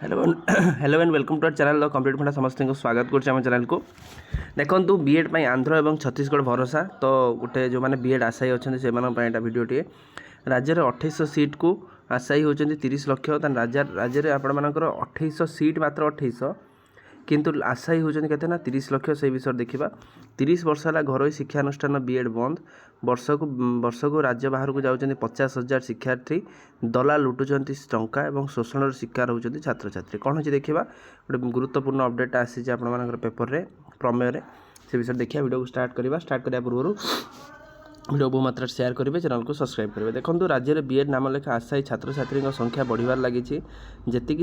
Hello hello and welcome to our channel the complete funda समस्त को स्वागत कर चैनल को देखो बीएड पर आंध्र और छत्तीसगढ़ भरोसा तो गोटे जो मैंने बीएड आशायी अच्छा से भिडटे राज्य में 2800 सीट को आशायी होती 30 लक्ष राज्य में आपण मानकर 2800 सीट मात्र 2800 किंतु आशायी होती के 30 लक्ष से विषय देखा 30 वर्ष है घर शिक्षानुष्ठान बीएड बंद वर्ष को राज्य बाहर को जाऊँच 50,000 शिक्षार्थी दलाल लुटुंट टंका और शोषण शिकार होती छात्र छात्री कौन हो देखा गोटे गुरुत्वपूर्ण अपडेट आसी आपर पेपर में प्रमेय से विषय देखिए वीडियो को स्टार्ट करने पूर्व वीडियो बहु मात्रा शेयर करेंगे चैनल को सब्सक्राइब करेंगे देखो राज्य में बीएड नाम लेखा आशायी छात्र छात्री संख्या बढ़िबार लगी जी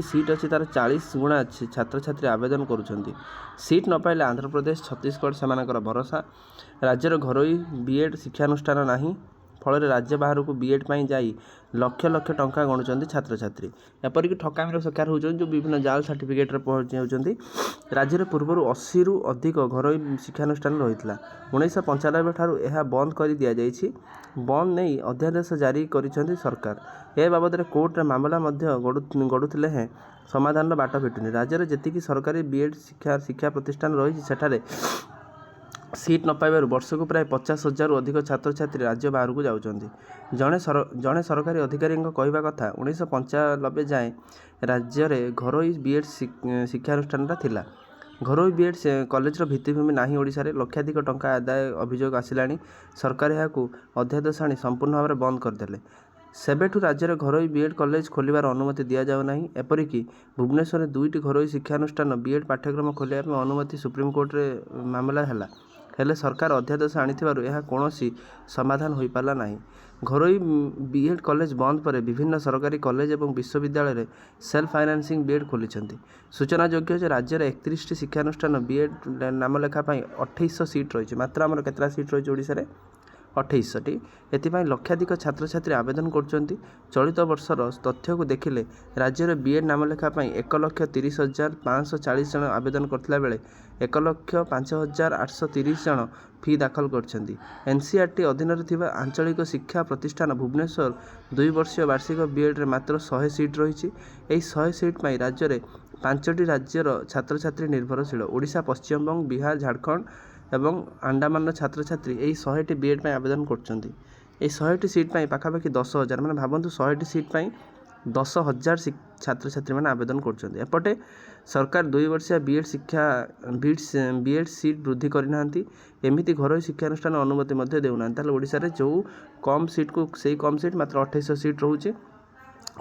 सीट अच्छी तार 40 गुणा छात्र छात्री आवेदन करुँच सीट न पाइले आंध्र प्रदेश छत्तीसगढ़ से भरोसा राज्यर घरोई बीएड शिक्षानुष्ठान नहीं फल राज्य बाहर को बीएड पर जाई लक्ष लक्ष टंका गणुंट छात्र छात्री एपरिक ठकामीर शिकार होती जो विभिन्न जाल सर्टिफिकेट पहुँच होती राज्य में पूर्व 80 रु अधिक घरोई शिक्षानुष्ठान रही 1995 ठारू यह बंद कर दि जाइए बंद नहीं अध्यादेश जारी कर सरकार ए बाबद कोर्ट मामला गढ़ुले हैं समाधान बाट भेटुनी राज्य में जी सरकारी बीएड शिक्षा प्रतिष्ठान रही सेठारे सीट न पाइबार वर्ष को प्राय 50,000 अधिक छात्र छात्री राज्य बाहर को जाऊँच जड़े सरकारी अधिकारी कहवा कथा 1995 जाए राज्य में घरोई बीएड शिक्षानुष्ठान थिला घरोई बीएड कॉलेजर भित्तिभूमि नहीं ओडिशा रे लक्षाधिक टंका आदाय अभियोग आसिला सरकार यह अध्यादेश आनी संपूर्ण भाव में बंद करदे सेबेठू राज्य में घरोई बीएड कॉलेज खोलिबार अनुमति दि जाऊना एपरिक भुवनेश्वर में 2टी घरोई शिक्षानुष्ठान बीएड पाठ्यक्रम खोलिया अनुमति सुप्रीमकोर्ट रे मामला है हेले सरकार अध्यादेश आनिथिबारु यह कौनसी समाधान हो पारा ना घरोई बीएड कॉलेज बंद पर विभिन्न सरकारी कॉलेज और विश्वविद्यालय में सेल्फ फाइनान्सिंग बीएड खोली सूचना योग्य राज्य में 31टी शिक्षानुष्ठान बीएड नाम लेखापी 2800 सीट रही मात्र आमर केतटा सीट रही ओडिशा रे 2800टी एथिपाई लक्षाधिक छात्र छात्री आवेदन करुँच चलित वर्षर तथ्य को देखिले राज्य में बीएड नाम लेखापी 1,30,540 जन आवेदन करथिला बेले 1,05,830 जन फी दाखल करछंती एनसीईआरटी अधीन थिबा आंचलिक शिक्षा प्रतिष्ठान भुवनेश्वर 2 वर्षीय वार्षिक बीएड रे मात्र 100 सीट रही 100 सीट पाई राज्य में 5टी राज्यर छात्र छात्री निर्भरशील ओडिशा पश्चिमबंग बिहार झारखंड एवं अंडमान छात्र छात्री यही 100टी बीएड में आवेदन कर 100टी सीट पाखापाखि 10,000 मैंने भावतु 100टी सीट 10,000 छात्र छात्री मैंने आवेदन करपटे सरकार 2 वर्षिया बीएड सीट वृद्धि करना एमती घरोई शिक्षानुष्ठान अनुमति देना ओडिशा रे जो कम सीट को सही कम सीट मात्र 2800 सीट रोचे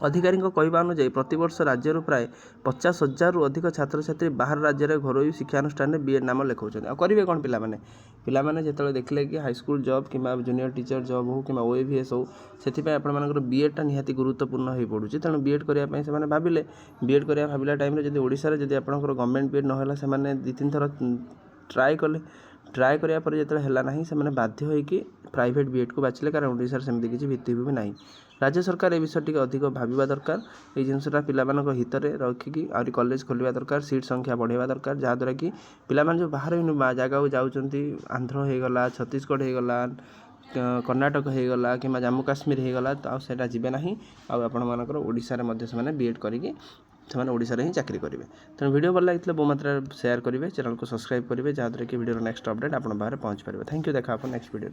अधिकारी कहवा अनुଯାयी प्रतिवर्ष राज्य प्राय 50,000 रु अधिक छात्र छात्री बाहर राज्य में घरोई शिक्षानुष्ठान में बीएड नाम लिखाऊँ करेंगे कौन पिलाने जो देखिले कि हाईस्कूल जॉब कि जूनियर टीचर जॉब हो कि ओएवीएस हो से आपर बीएडटा निहाती गुरुत्वपूर्ण हो पड़ुଛି तेणु बीएड करने से भाविले बीएड करने भाविला टाइम जब ओडिशा रे जब आपंकर गवर्नमेंट बीएड ना से 2-3 थर ट्राए कले ट्राए कराया जो है से बाध्य होगी प्राइवेट बीएड को बाछिले कारण ओडिशा सेमती किसी भित्तिभूमि ना राज्य सरकार ए विषय टी अधिक भाविबा दरकार ये जिनसा पिलाମାନଙ୍କ हित में रखिकी आहुरी कॉलेज खोलिबा दरकार सीट संख्या बढ़ाइबा दरकार जहाँद्वारा कि पिलाମାନେ जो बाहर जगह जाऊँच आंध्र हो गला छत्तीसगढ़ हो गला कर्णाटक हो गला कि जम्मू काश्मीर हो गला तो आटा जीवे ना आपर ओडिशा से बीएड करके ओडिशा रे ही चाकरी करेंगे तेणु वीडियो भल लगी बहु मात्रा शेयर करेंगे चैनल को सब्सक्राइब करेंगे जहाँद्वारा कि वीडियो नेक्स्ट अपडेट आप बाहर पहुँच पारे थैंक यू देखा आप नेक्स्ट वीडियो।